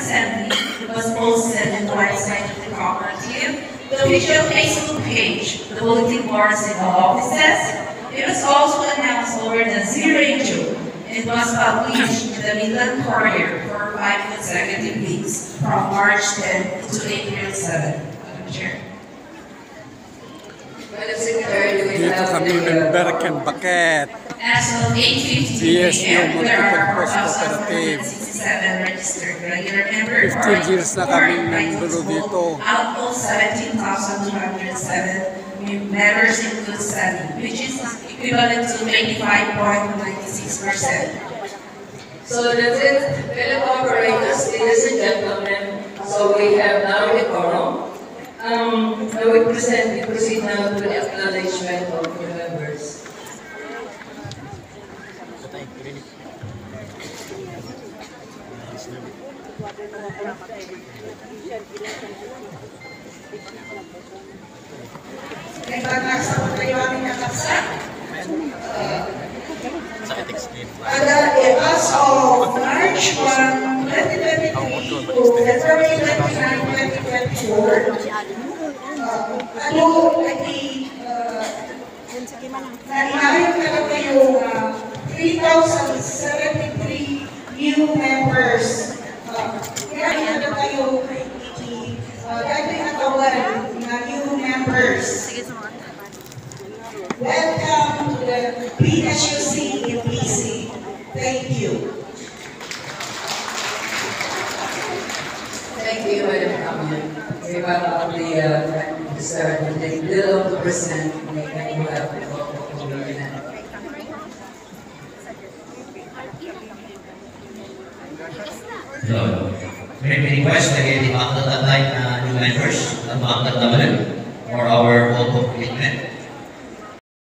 Assembly was posted in the website of the cooperative, the official Facebook page, the bulletin boards in all offices. It was also announced over the Z-Radio. It was published in the Midland Courier for 5 consecutive weeks from March 10 to April 7. Madam Chair. Dito kami member Ken Baket. As of 8:50 BSU a.m., there are Multiple Post Cooperative. 4,167 registered regular members. 15 years na kami member dito. Out of 17,207 members include study, which is equivalent to 85.96%. So that's it, fellow operators, ladies and gentlemen. So we have now the quorum. I would proceed now to the acknowledgement of the members. As of March 1, 2023 to February 29, 2024, naihayon talaga yung 3,073 new members. Kaya talaga yung gagawin katawan na new members. Welcome to the PSUC in BC. Thank you. Thank you, Madam Kamyan. We welcome the Prime Minister and the bill to present the annual report of the Commission. So, may request again the Akta Tatay new members, ang Akta Tamalan, for our vote of commitment.